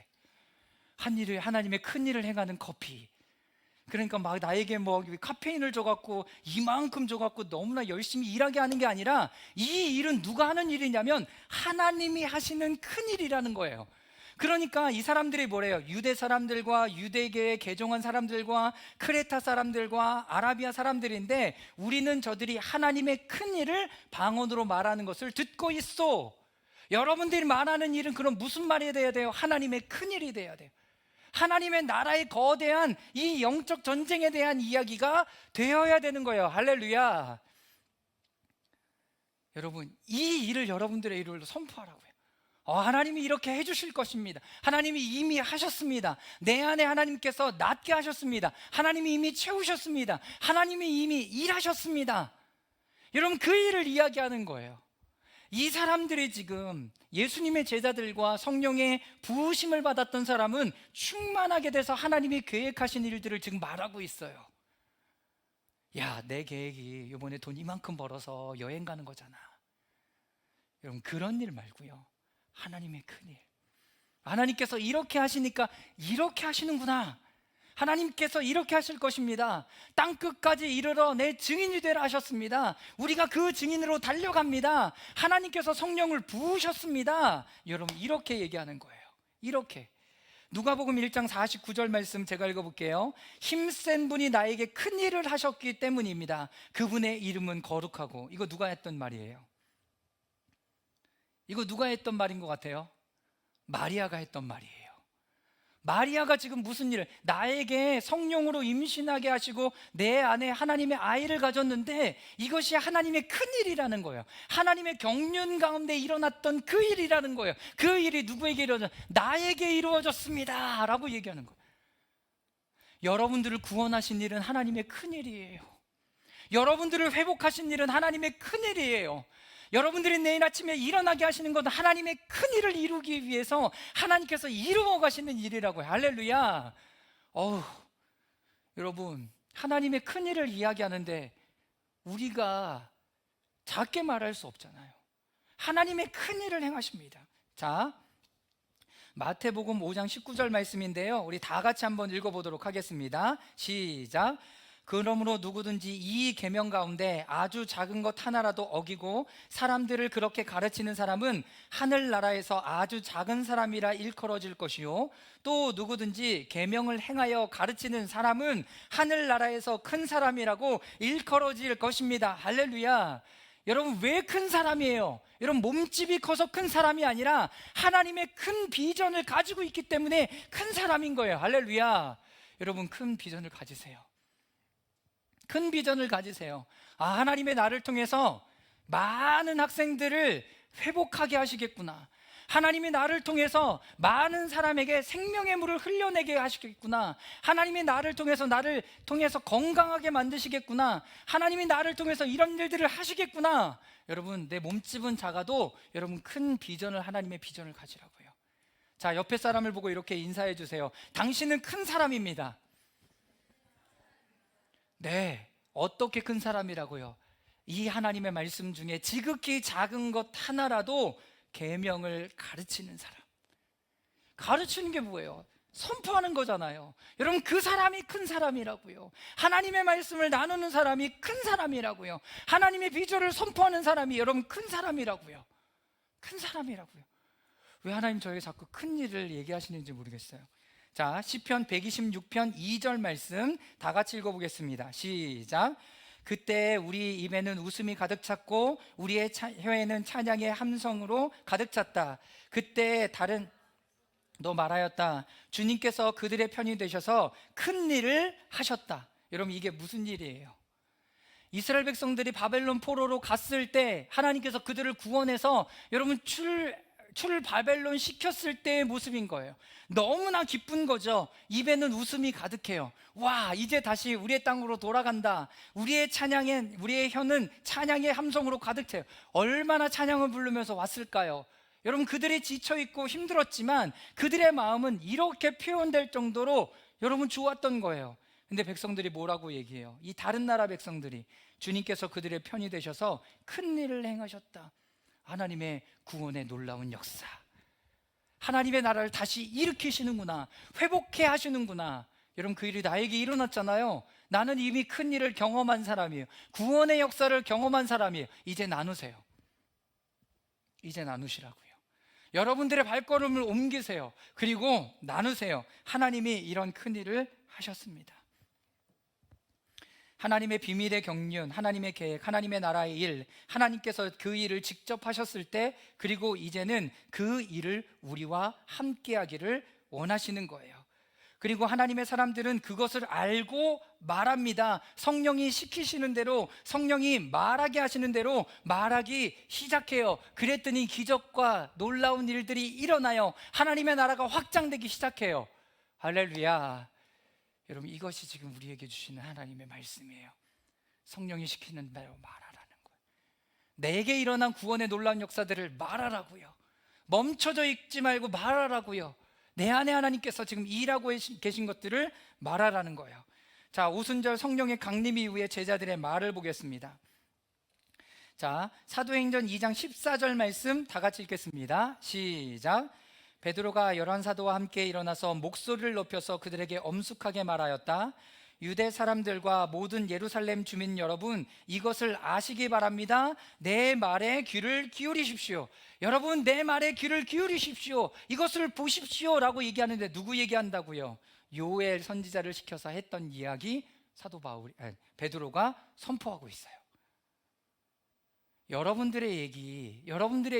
하나님의 큰 일을 행하는 커피. 그러니까 막 나에게 뭐 카페인을 줘갖고 이만큼 줘갖고 너무나 열심히 일하게 하는 게 아니라, 이 일은 누가 하는 일이냐면 하나님이 하시는 큰 일이라는 거예요. 그러니까 이 사람들이 뭐래요? 유대 사람들과 유대계에 개종한 사람들과 크레타 사람들과 아라비아 사람들인데, 우리는 저들이 하나님의 큰 일을 방언으로 말하는 것을 듣고 있어. 여러분들이 말하는 일은 그럼 무슨 말이 돼야 돼요? 하나님의 큰 일이 돼야 돼요. 하나님의 나라의 거대한 이 영적 전쟁에 대한 이야기가 되어야 되는 거예요. 할렐루야. 여러분, 이 일을 여러분들의 일로 선포하라고요. 하나님이 이렇게 해주실 것입니다. 하나님이 이미 하셨습니다. 내 안에 하나님께서 낫게 하셨습니다. 하나님이 이미 채우셨습니다. 하나님이 이미 일하셨습니다. 여러분, 그 일을 이야기하는 거예요. 이 사람들이 지금 예수님의 제자들과 성령의 부으심을 받았던 사람은 충만하게 돼서 하나님이 계획하신 일들을 지금 말하고 있어요. 야, 내 계획이 이번에 돈 이만큼 벌어서 여행 가는 거잖아. 여러분, 그런 일 말고요, 하나님의 큰일. 하나님께서 이렇게 하시니까 이렇게 하시는구나. 하나님께서 이렇게 하실 것입니다. 땅끝까지 이르러 내 증인이 되라 하셨습니다. 우리가 그 증인으로 달려갑니다. 하나님께서 성령을 부으셨습니다. 여러분, 이렇게 얘기하는 거예요. 이렇게. 누가복음 1장 49절 말씀 제가 읽어볼게요. 힘센 분이 나에게 큰 일을 하셨기 때문입니다. 그분의 이름은 거룩하고. 이거 누가 했던 말이에요? 이거 누가 했던 말인 것 같아요? 마리아가 했던 말이에요. 마리아가 지금 무슨 일을, 나에게 성령으로 임신하게 하시고 내 안에 하나님의 아이를 가졌는데 이것이 하나님의 큰 일이라는 거예요. 하나님의 경륜 가운데 일어났던 그 일이라는 거예요. 그 일이 누구에게 나에게 이루어졌습니다 라고 얘기하는 거예요. 여러분들을 구원하신 일은 하나님의 큰 일이에요. 여러분들을 회복하신 일은 하나님의 큰 일이에요. 여러분들이 내일 아침에 일어나게 하시는 것은 하나님의 큰 일을 이루기 위해서 하나님께서 이루어 가시는 일이라고요. 할렐루야. 여러분, 하나님의 큰 일을 이야기하는데 우리가 작게 말할 수 없잖아요. 하나님의 큰 일을 행하십니다. 자, 마태복음 5장 19절 말씀인데요, 우리 다 같이 한번 읽어보도록 하겠습니다. 시작. 그러므로 누구든지 이 계명 가운데 아주 작은 것 하나라도 어기고 사람들을 그렇게 가르치는 사람은 하늘나라에서 아주 작은 사람이라 일컬어질 것이요, 또 누구든지 계명을 행하여 가르치는 사람은 하늘나라에서 큰 사람이라고 일컬어질 것입니다. 할렐루야. 여러분, 왜 큰 사람이에요? 여러분, 몸집이 커서 큰 사람이 아니라 하나님의 큰 비전을 가지고 있기 때문에 큰 사람인 거예요. 할렐루야. 여러분, 큰 비전을 가지세요. 큰 비전을 가지세요. 하나님의 나를 통해서 많은 학생들을 회복하게 하시겠구나. 하나님이 나를 통해서 많은 사람에게 생명의 물을 흘려내게 하시겠구나. 하나님이 나를 통해서 건강하게 만드시겠구나. 하나님이 나를 통해서 이런 일들을 하시겠구나. 여러분, 내 몸집은 작아도 여러분, 큰 비전을, 하나님의 비전을 가지라고요. 자, 옆에 사람을 보고 이렇게 인사해 주세요. 당신은 큰 사람입니다. 네, 어떻게 큰 사람이라고요? 이 하나님의 말씀 중에 지극히 작은 것 하나라도 계명을 가르치는 사람. 가르치는 게 뭐예요? 선포하는 거잖아요. 여러분, 그 사람이 큰 사람이라고요. 하나님의 말씀을 나누는 사람이 큰 사람이라고요. 하나님의 비전을 선포하는 사람이 여러분 큰 사람이라고요. 큰 사람이라고요. 왜 하나님 저에게 자꾸 큰 일을 얘기하시는지 모르겠어요. 자, 시편 126편 2절 말씀 다 같이 읽어보겠습니다. 시작. 그때 우리 입에는 웃음이 가득 찼고 우리의 혀에는 찬양의 함성으로 가득 찼다. 그때 너 말하였다. 주님께서 그들의 편이 되셔서 큰 일을 하셨다. 여러분, 이게 무슨 일이에요? 이스라엘 백성들이 바벨론 포로로 갔을 때 하나님께서 그들을 구원해서 여러분 바벨론 시켰을 때의 모습인 거예요. 너무나 기쁜 거죠. 입에는 웃음이 가득해요. 와, 이제 다시 우리의 땅으로 돌아간다. 우리의 혀는 찬양의 함성으로 가득 차요. 얼마나 찬양을 부르면서 왔을까요? 여러분, 그들이 지쳐있고 힘들었지만 그들의 마음은 이렇게 표현될 정도로 여러분 좋았던 거예요. 근데 백성들이 뭐라고 얘기해요? 이 다른 나라 백성들이 주님께서 그들의 편이 되셔서 큰 일을 행하셨다. 하나님의 구원의 놀라운 역사, 하나님의 나라를 다시 일으키시는구나, 회복해 하시는구나. 여러분, 그 일이 나에게 일어났잖아요. 나는 이미 큰 일을 경험한 사람이에요. 구원의 역사를 경험한 사람이에요. 이제 나누세요. 이제 나누시라고요. 여러분들의 발걸음을 옮기세요. 그리고 나누세요. 하나님이 이런 큰 일을 하셨습니다. 하나님의 비밀의 경륜, 하나님의 계획, 하나님의 나라의 일, 하나님께서 그 일을 직접 하셨을 때, 그리고 이제는 그 일을 우리와 함께 하기를 원하시는 거예요. 그리고 하나님의 사람들은 그것을 알고 말합니다. 성령이 시키시는 대로, 성령이 말하게 하시는 대로 말하기 시작해요. 그랬더니 기적과 놀라운 일들이 일어나요. 하나님의 나라가 확장되기 시작해요. 할렐루야. 여러분, 이것이 지금 우리에게 주시는 하나님의 말씀이에요. 성령이 시키는 대로 말하라는 거예요. 내게 일어난 구원의 놀라운 역사들을 말하라고요. 멈춰져 있지 말고 말하라고요. 내 안에 하나님께서 지금 일하고 계신 것들을 말하라는 거예요. 자, 오순절 성령의 강림 이후에 제자들의 말을 보겠습니다. 자, 사도행전 2장 14절 말씀 다 같이 읽겠습니다. 시작. 베드로가 열한 사도와 함께 일어나서 목소리를 높여서 그들에게 엄숙하게 말하였다. 유대 사람들과 모든 예루살렘 주민 여러분, 이것을 아시기 바랍니다. 내 말에 귀를 기울이십시오. 여러분, 내 말에 귀를 기울이십시오. 이것을 보십시오 라고 얘기하는데 누구 얘기한다고요? 요엘 선지자를 시켜서 했던 이야기 베드로가 선포하고 있어요. 여러분들의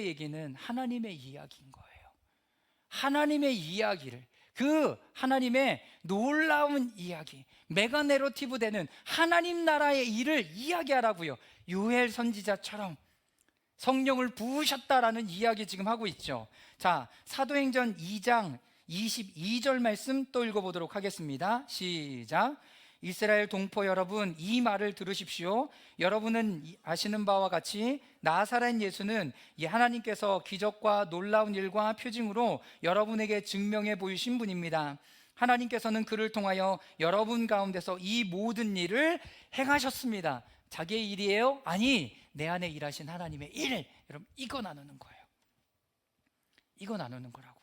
얘기는 하나님의 이야기인 거예요. 하나님의 이야기를, 그 하나님의 놀라운 이야기, 메가네로티브 되는 하나님 나라의 일을 이야기하라고요. 요엘 선지자처럼 성령을 부으셨다라는 이야기 지금 하고 있죠. 자, 사도행전 2장 22절 말씀 또 읽어보도록 하겠습니다. 시작. 이스라엘 동포 여러분, 이 말을 들으십시오. 여러분은 아시는 바와 같이 나사렛 예수는 하나님께서 기적과 놀라운 일과 표징으로 여러분에게 증명해 보이신 분입니다. 하나님께서는 그를 통하여 여러분 가운데서 이 모든 일을 행하셨습니다. 자기의 일이에요? 아니, 내 안에 일하신 하나님의 일. 여러분, 이거 나누는 거예요. 이거 나누는 거라고요.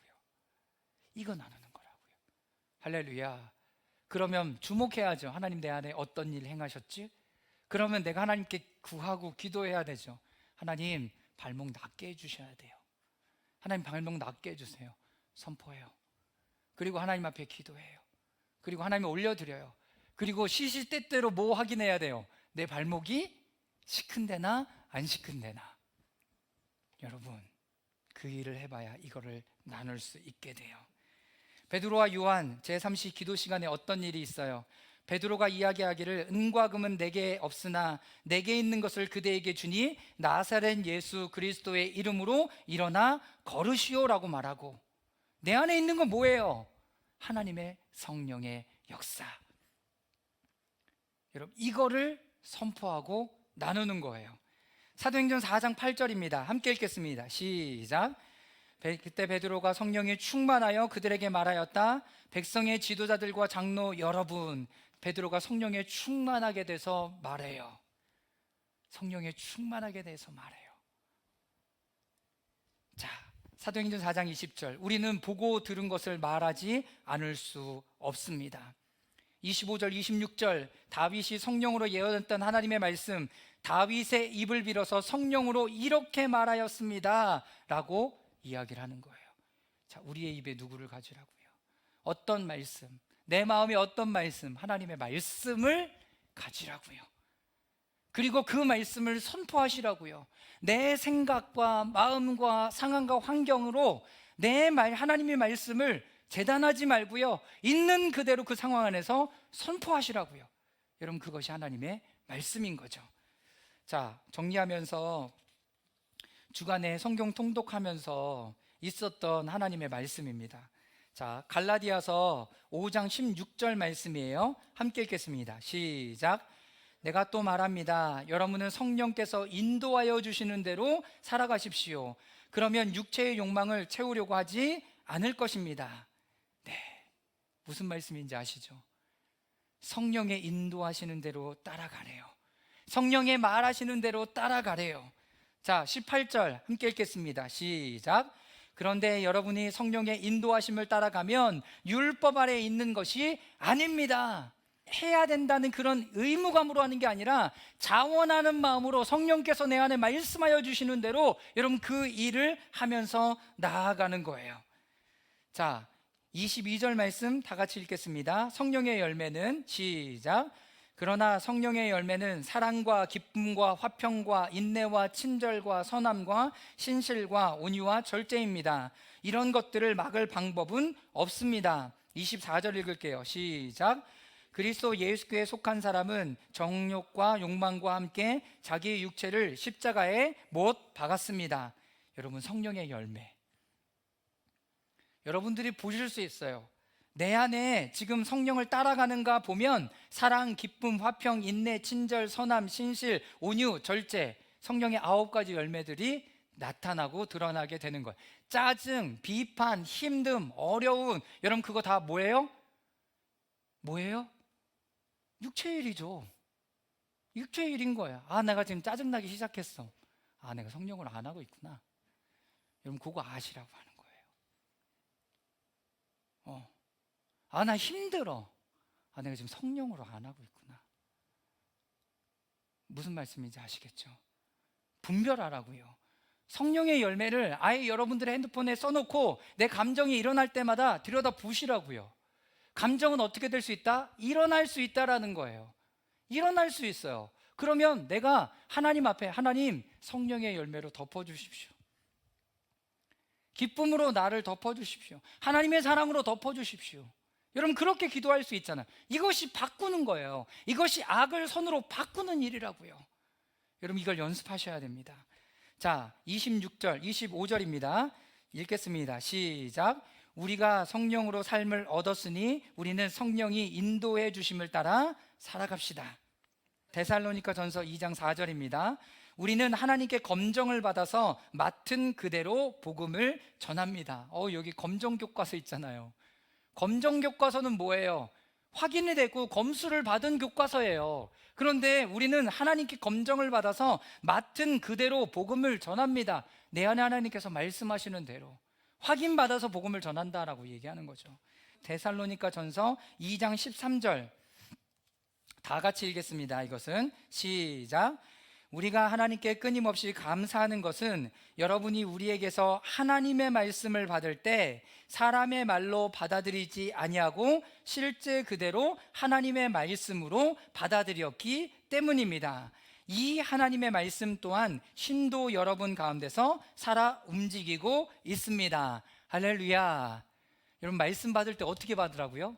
이거 나누는 거라고요. 할렐루야. 그러면 주목해야죠. 하나님 내 안에 어떤 일 행하셨지? 그러면 내가 하나님께 구하고 기도해야 되죠. 하나님, 발목 낫게 해주셔야 돼요. 하나님, 발목 낫게 해주세요. 선포해요. 그리고 하나님 앞에 기도해요. 그리고 하나님을 올려드려요. 그리고 시시때때로 뭐 확인해야 돼요? 내 발목이 시큰데나 안 시큰데나. 여러분, 그 일을 해봐야 이거를 나눌 수 있게 돼요. 베드로와 요한 제3시 기도 시간에 어떤 일이 있어요? 베드로가 이야기하기를 은과 금은 내게 없으나 내게 있는 것을 그대에게 주니 나사렛 예수 그리스도의 이름으로 일어나 걸으시오라고 말하고, 내 안에 있는 건 뭐예요? 하나님의 성령의 역사. 여러분, 이거를 선포하고 나누는 거예요. 사도행전 4장 8절입니다. 함께 읽겠습니다. 시작. 그때 베드로가 성령에 충만하여 그들에게 말하였다. 백성의 지도자들과 장로 여러분, 베드로가 성령에 충만하게 돼서 말해요. 성령에 충만하게 돼서 말해요. 자, 사도행전 4장 20절. 우리는 보고 들은 것을 말하지 않을 수 없습니다. 25절, 26절. 다윗이 성령으로 예언했던 하나님의 말씀, 다윗의 입을 빌어서 성령으로 이렇게 말하였습니다 라고 이야기를 하는 거예요. 자, 우리의 입에 누구를 가지라고요? 어떤 말씀, 내 마음에 어떤 말씀, 하나님의 말씀을 가지라고요. 그리고 그 말씀을 선포하시라고요. 내 생각과 마음과 상황과 환경으로 하나님의 말씀을 재단하지 말고요, 있는 그대로 그 상황 안에서 선포하시라고요. 여러분, 그것이 하나님의 말씀인 거죠. 자, 정리하면서 주간에 성경 통독하면서 있었던 하나님의 말씀입니다. 자, 갈라디아서 5장 16절 말씀이에요. 함께 읽겠습니다. 시작. 내가 또 말합니다. 여러분은 성령께서 인도하여 주시는 대로 살아가십시오. 그러면 육체의 욕망을 채우려고 하지 않을 것입니다. 네, 무슨 말씀인지 아시죠? 성령의 인도하시는 대로 따라가래요. 성령의 말하시는 대로 따라가래요. 자, 18절 함께 읽겠습니다. 시작. 그런데 여러분이 성령의 인도하심을 따라가면 율법 아래에 있는 것이 아닙니다. 해야 된다는 그런 의무감으로 하는 게 아니라 자원하는 마음으로 성령께서 내 안에 말씀하여 주시는 대로 여러분 그 일을 하면서 나아가는 거예요. 자, 22절 말씀 다 같이 읽겠습니다. 성령의 열매는 시작. 그러나 성령의 열매는 사랑과 기쁨과 화평과 인내와 친절과 선함과 신실과 온유와 절제입니다. 이런 것들을 막을 방법은 없습니다. 24절 읽을게요. 시작. 그리스도 예수께 속한 사람은 정욕과 욕망과 함께 자기의 육체를 십자가에 못 박았습니다. 여러분, 성령의 열매, 여러분들이 보실 수 있어요. 내 안에 지금 성령을 따라가는가 보면 사랑, 기쁨, 화평, 인내, 친절, 선함, 신실, 온유, 절제, 성령의 9가지 열매들이 나타나고 드러나게 되는 거예요. 짜증, 비판, 힘듦, 어려움, 여러분 그거 다 뭐예요? 뭐예요? 육체의 일이죠. 육체의 일인 거예요. 아, 내가 지금 짜증나기 시작했어. 아, 내가 성령을 안 하고 있구나. 여러분 그거 아시라고 하는 거예요. 아, 나 힘들어. 아, 내가 지금 성령으로 안 하고 있구나. 무슨 말씀인지 아시겠죠? 분별하라고요. 성령의 열매를 아예 여러분들의 핸드폰에 써놓고 내 감정이 일어날 때마다 들여다 보시라고요. 감정은 어떻게 될 수 있다? 일어날 수 있다라는 거예요. 일어날 수 있어요. 그러면 내가 하나님 앞에, 하나님 성령의 열매로 덮어주십시오. 기쁨으로 나를 덮어주십시오. 하나님의 사랑으로 덮어주십시오. 여러분 그렇게 기도할 수 있잖아요. 이것이 바꾸는 거예요. 이것이 악을 선으로 바꾸는 일이라고요. 여러분 이걸 연습하셔야 됩니다. 자, 26절, 25절입니다. 읽겠습니다. 시작. 우리가 성령으로 삶을 얻었으니 우리는 성령이 인도해 주심을 따라 살아갑시다. 데살로니가 전서 2장 4절입니다. 우리는 하나님께 검정을 받아서 맡은 그대로 복음을 전합니다. 여기 검정 교과서 있잖아요. 검정 교과서는 뭐예요? 확인이 되고 검수를 받은 교과서예요. 그런데 우리는 하나님께 검정을 받아서 맡은 그대로 복음을 전합니다. 내 안에 하나님께서 말씀하시는 대로 확인받아서 복음을 전한다라고 얘기하는 거죠. 데살로니가 전서 2장 13절 다 같이 읽겠습니다. 이것은 시작. 우리가 하나님께 끊임없이 감사하는 것은 여러분이 우리에게서 하나님의 말씀을 받을 때 사람의 말로 받아들이지 아니하고 실제 그대로 하나님의 말씀으로 받아들였기 때문입니다. 이 하나님의 말씀 또한 신도 여러분 가운데서 살아 움직이고 있습니다. 할렐루야. 여러분 말씀 받을 때 어떻게 받으라고요?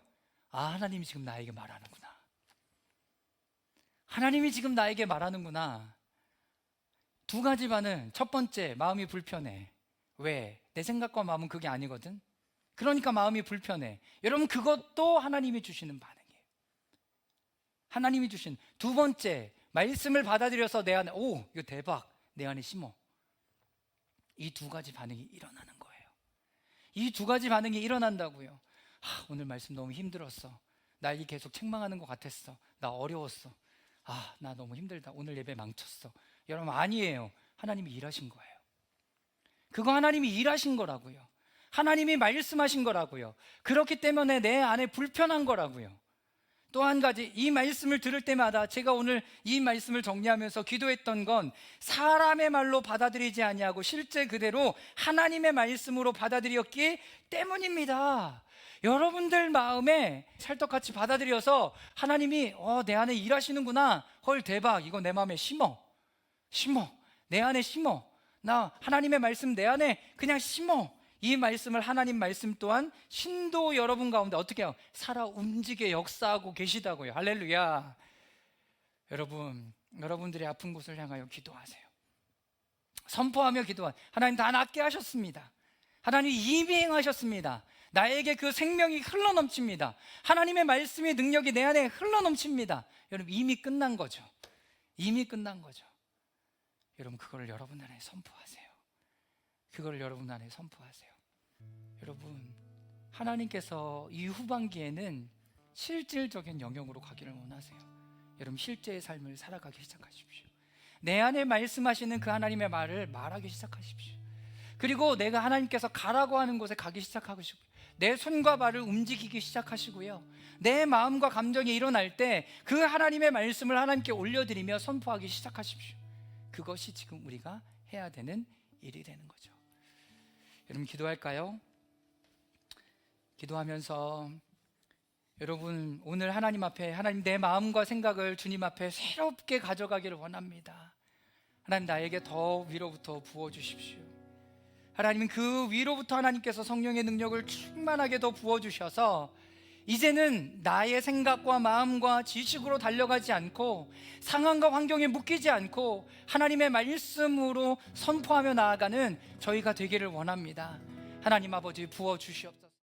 아, 하나님이 지금 나에게 말하는구나. 하나님이 지금 나에게 말하는구나. 두 가지 반응. 첫 번째, 마음이 불편해. 왜? 내 생각과 마음은 그게 아니거든. 그러니까 마음이 불편해. 여러분 그것도 하나님이 주시는 반응이에요. 하나님이 주신. 두 번째, 말씀을 받아들여서 내 안에 이거 대박, 내 안에 심어. 이 두 가지 반응이 일어나는 거예요. 이 두 가지 반응이 일어난다고요. 오늘 말씀 너무 힘들었어. 나 이 계속 책망하는 것 같았어. 나 어려웠어. 나 너무 힘들다. 오늘 예배 망쳤어. 여러분 아니에요. 하나님이 일하신 거예요. 그거 하나님이 일하신 거라고요. 하나님이 말씀하신 거라고요. 그렇기 때문에 내 안에 불편한 거라고요. 또 한 가지, 이 말씀을 들을 때마다 제가 오늘 이 말씀을 정리하면서 기도했던 건 사람의 말로 받아들이지 아니하고 실제 그대로 하나님의 말씀으로 받아들였기 때문입니다. 여러분들 마음에 찰떡같이 받아들여서 하나님이 내 안에 일하시는구나. 헐 대박, 이거 내 마음에 심어. 내 안에 심어. 나 하나님의 말씀 내 안에 그냥 심어. 이 말씀을 하나님 말씀 또한 신도 여러분 가운데 어떻게 해요? 살아 움직여 역사하고 계시다고요. 할렐루야. 여러분들의 아픈 곳을 향하여 기도하세요. 선포하며 기도하. 하나님 다 낫게 하셨습니다. 하나님 이미 행하셨습니다. 나에게 그 생명이 흘러넘칩니다. 하나님의 말씀의 능력이 내 안에 흘러넘칩니다. 여러분 이미 끝난 거죠. 이미 끝난 거죠. 여러분 그거를 여러분 안에 선포하세요. 그거를 여러분 안에 선포하세요. 여러분 하나님께서 이 후반기에는 실질적인 영역으로 가기를 원하세요. 여러분 실제의 삶을 살아가기 시작하십시오. 내 안에 말씀하시는 그 하나님의 말을 말하기 시작하십시오. 그리고 내가 하나님께서 가라고 하는 곳에 가기 시작하시고 내 손과 발을 움직이기 시작하시고요. 내 마음과 감정이 일어날 때 그 하나님의 말씀을 하나님께 올려드리며 선포하기 시작하십시오. 그것이 지금 우리가 해야 되는 일이 되는 거죠. 여러분 기도할까요? 기도하면서 여러분 오늘 하나님 앞에 하나님 내 마음과 생각을 주님 앞에 새롭게 가져가기를 원합니다. 하나님 나에게 더 위로부터 부어주십시오. 하나님은 그 위로부터 하나님께서 성령의 능력을 충만하게 더 부어주셔서 이제는 나의 생각과 마음과 지식으로 달려가지 않고 상황과 환경에 묶이지 않고 하나님의 말씀으로 선포하며 나아가는 저희가 되기를 원합니다. 하나님 아버지 부어주시옵소서.